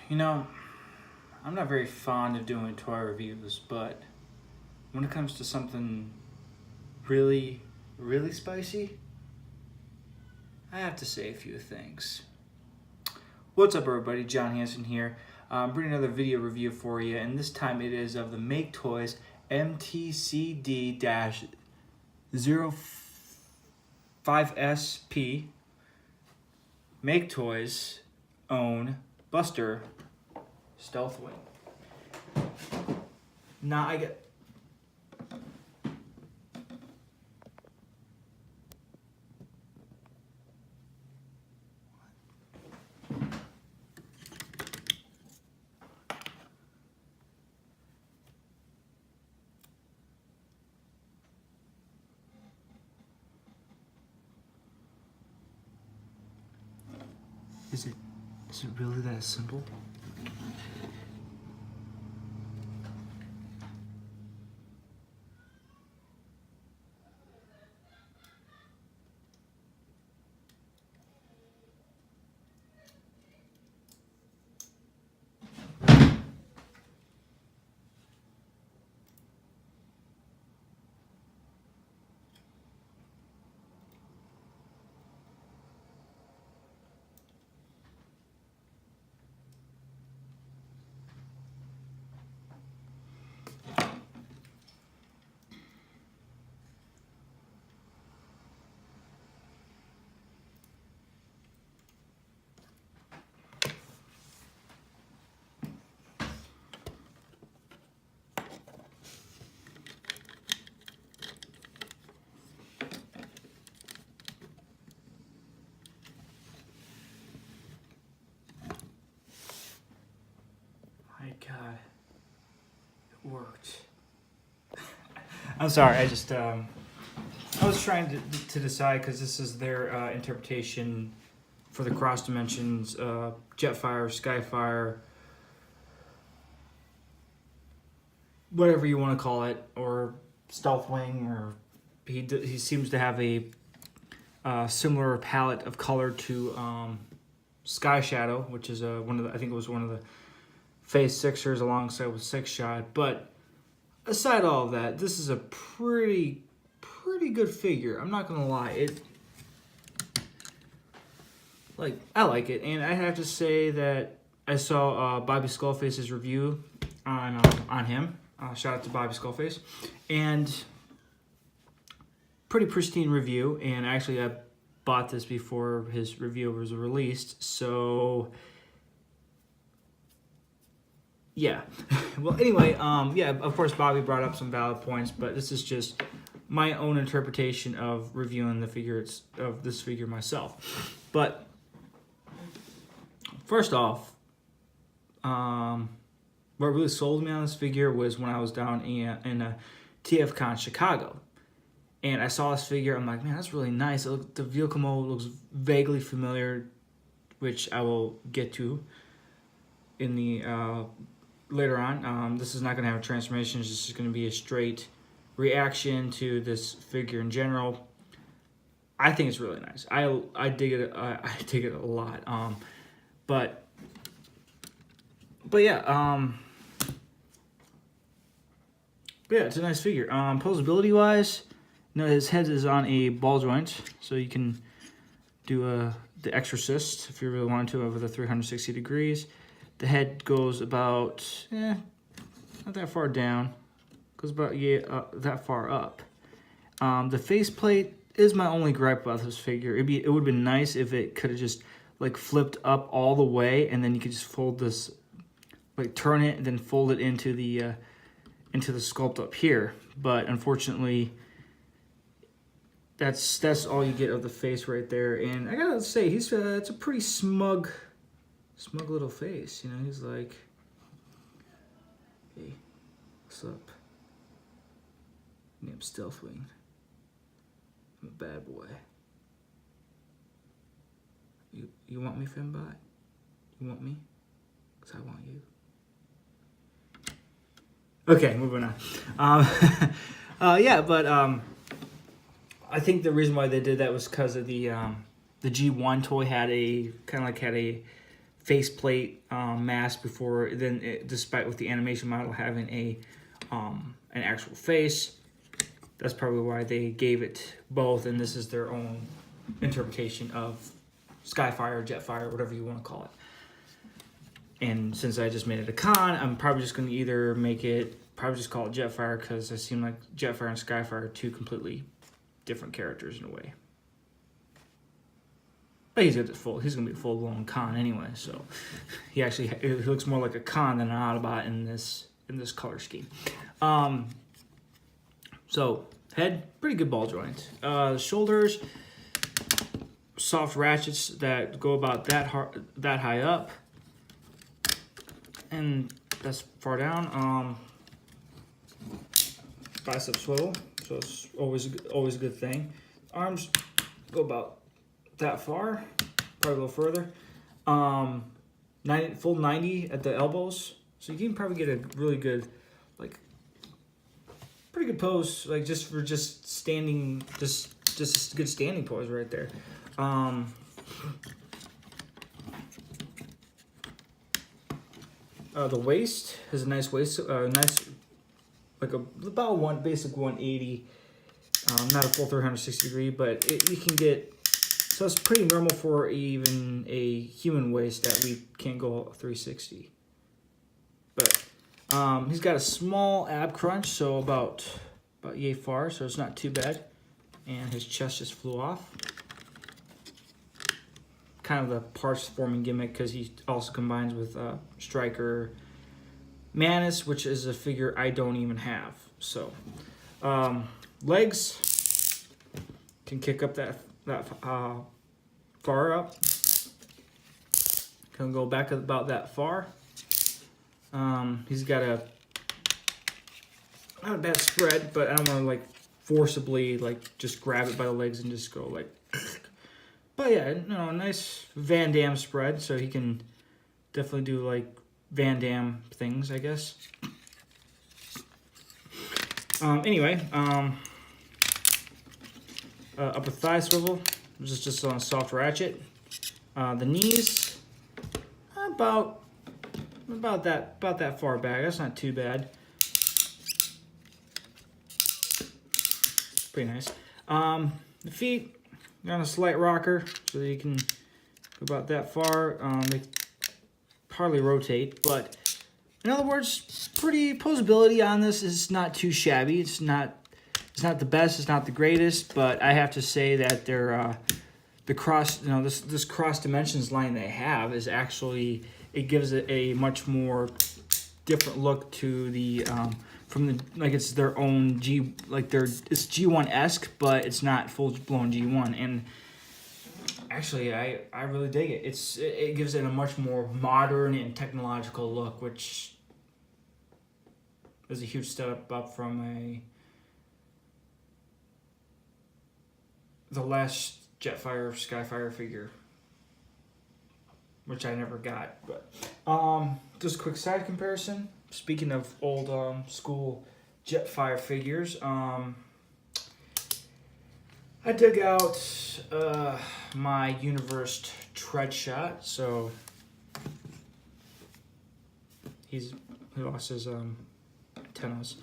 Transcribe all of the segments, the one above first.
You know, I'm not very fond of doing toy reviews, but when it comes to something really, really spicy, I have to say a few things. What's up, everybody? John Hansen here. Bringing another video review for you, and this time it is of the Maketoys MTCD-05SP Maketoys own Buster Stealthwing. Now I get Is it really that simple? My God, it worked. I'm sorry, I was trying to decide, because this is their interpretation for the cross dimensions, Jetfire, Skyfire, whatever you want to call it, or Stealthwing, or he seems to have a similar palette of color to Sky Shadow, which is I think it was one of the Phase Sixers alongside with Six Shot. But aside all of that, this is a pretty good figure. I'm not gonna lie. I like it, and I have to say that I saw Bobby Skullface's review on him. Shout out to Bobby Skullface, and pretty pristine review. And actually, I bought this before his review was released, so. Yeah. Well, anyway, yeah, of course, Bobby brought up some valid points, but this is just my own interpretation of reviewing the figure of this figure myself. But first off, what really sold me on this figure was when I was down in TFCon Chicago, and I saw this figure. I'm like, man, that's really nice. The vehicle mode looks vaguely familiar, which I will get to in the later on. This is not going to have a transformation. It's just going to be a straight reaction to this figure in general. I think it's really nice. I dig it. I dig it a lot. But yeah. Yeah, it's a nice figure. Posability wise, you know, his head is on a ball joint, so you can do the Exorcist if you really wanted to over the 360 degrees. The head goes about, not that far down. Goes about, that far up. The faceplate is my only gripe about this figure. It would have been nice if it could have just, like, flipped up all the way, and then you could just fold this, like, turn it, and then fold it into the sculpt up here. But, unfortunately, that's all you get of the face right there. And I gotta say, it's a pretty smug little face, you know. He's like, hey, what's up? Name's Stealthwing. I'm a bad boy. You want me, Fembot? You want me? 'Cause I want you. Okay, moving on. Yeah, but I think the reason why they did that was because of the G1 toy had a faceplate mask before then. Despite with the animation model having an actual face, that's probably why they gave it both, and this is their own interpretation of Skyfire, Jetfire, whatever you want to call it. And since I just made it a con, I'm probably just going to either just call it Jetfire, because it seemed like Jetfire and Skyfire are two completely different characters in a way. But he's going to be a full-blown con anyway, so he looks more like a con than an Autobot in this color scheme. So head, pretty good ball joint. Shoulders, soft ratchets that go about that high up, and that's far down. Bicep swivel, so it's always a good thing. Arms go about that far, probably a little further. Full 90 at the elbows, so you can probably get a really good, pretty good pose, just standing, just a good standing pose right there. The waist has a nice waist, about basic 180, not a full 360 degree, but you can get, so it's pretty normal for even a human waist that we can't go 360. But he's got a small ab crunch, so about yay far, so it's not too bad. And his chest just flew off. Kind of the parts forming gimmick, because he also combines with Striker Manus, which is a figure I don't even have. So legs can kick up that far up. Can go back about that far. He's got not a bad spread, but I don't want to forcibly just grab it by the legs and just go But yeah, a nice Van Damme spread, so he can definitely do Van Damme things, I guess. Anyway, upper thigh swivel, just on a soft ratchet. The knees, about that far back. That's not too bad. Pretty nice. The feet, they're on a slight rocker, so you can go about that far. They hardly rotate, but in other words, pretty posability on this is not too shabby. It's not the best, it's not the greatest, but I have to say that they're the cross, this cross dimensions line they have is actually, it gives it a much more different look to the it's their own G, it's G1-esque, but it's not full blown G1. And actually, I really dig it. It gives it a much more modern and technological look, which is a huge step up from the last Jetfire Skyfire figure, which I never got. But just a quick side comparison. Speaking of old school Jetfire figures, I dug out my Universe Tread Shot. So he lost his antennas,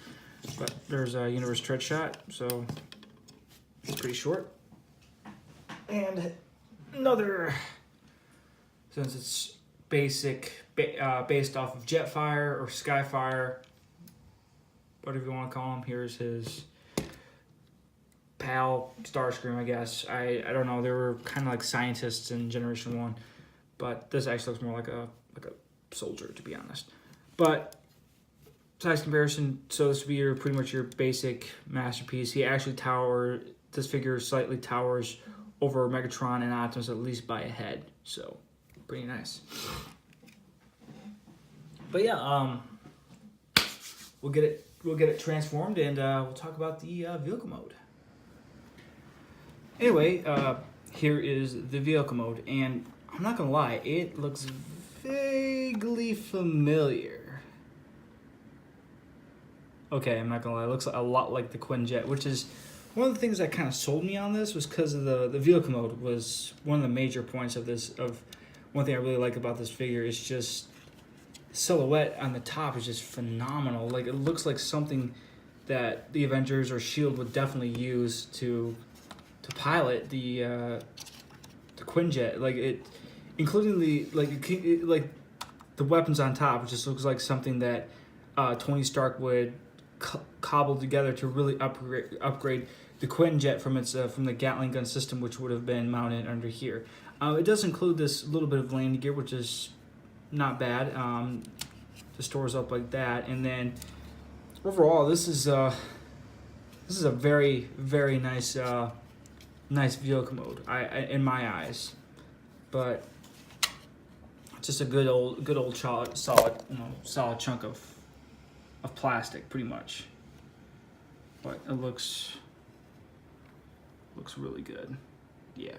but there's a Universe Tread Shot, so it's pretty short. And another, since it's based off of Jetfire or Skyfire, whatever you want to call him, here's his pal Starscream, I guess. I don't know, they were kind of like scientists in Generation 1, but this actually looks more like a soldier, to be honest. But size comparison, so this would be pretty much your basic masterpiece. This figure slightly towers over Megatron and Optimus, at least by a head, so pretty nice. But yeah, we'll get it transformed, and we'll talk about the vehicle mode. Anyway, here is the vehicle mode, and I'm not gonna lie, it looks vaguely familiar. Okay, I'm not gonna lie, it looks a lot like the Quinjet, which is one of the things that kind of sold me on this, was because of the vehicle mode was one of the major points of this, of one thing I really like about this figure is just silhouette on the top is just phenomenal. Like, it looks like something that the Avengers or Shield would definitely use to pilot the Quinjet. Like, it, including the like the weapons on top, it just looks like something that Tony Stark would cobble together to really upgrade the Quinjet from its from the Gatling gun system, which would have been mounted under here. It does include this little bit of landing gear, which is not bad. Just stores up like that, and then overall, this is a very, very nice nice vehicle mode. I in my eyes, but just a good old solid solid chunk of plastic, pretty much. But it looks really good. Yeah.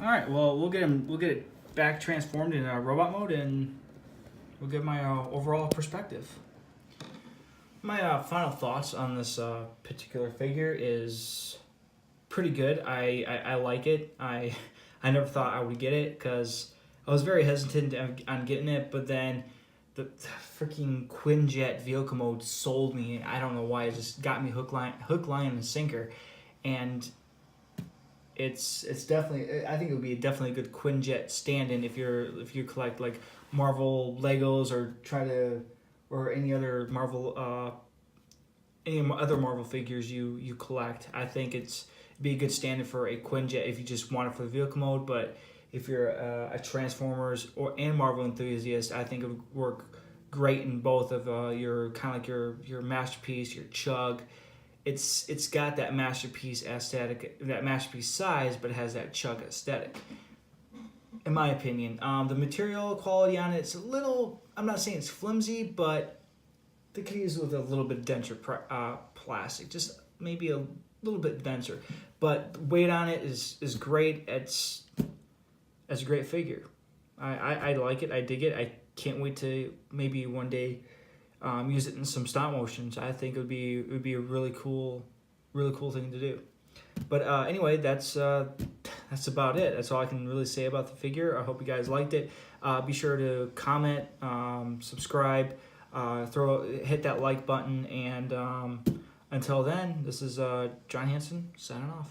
All right. Well, we'll get it back transformed in robot mode, and we'll get my overall perspective. My final thoughts on this particular figure is pretty good. I like it. I never thought I would get it because I was very hesitant on getting it, but then the freaking Quinjet vehicle mode sold me. I don't know why. It just got me hook, line, and sinker, and it's definitely. I think it would be definitely a good Quinjet stand-in if you collect like Marvel Legos or any other Marvel figures you collect. I think it'd be a good stand-in for a Quinjet if you just want it for the vehicle mode. But if you're a Transformers and Marvel enthusiast, I think it would work great in both of your kind of like your Masterpiece, your Chug. It's got that Masterpiece aesthetic, that Masterpiece size, but it has that Chug aesthetic. In my opinion, the material quality on it's a little. I'm not saying it's flimsy, but they could use it with a little bit denser plastic, just maybe a little bit denser. But the weight on it is great. It's a great figure. I like it. I dig it. I can't wait to maybe one day use it in some stop motions. I think it would be a really cool thing to do. But anyway, that's about it. That's all I can really say about the figure. I hope you guys liked it. Be sure to comment, subscribe, hit that like button, and until then, this is John Hansen signing off.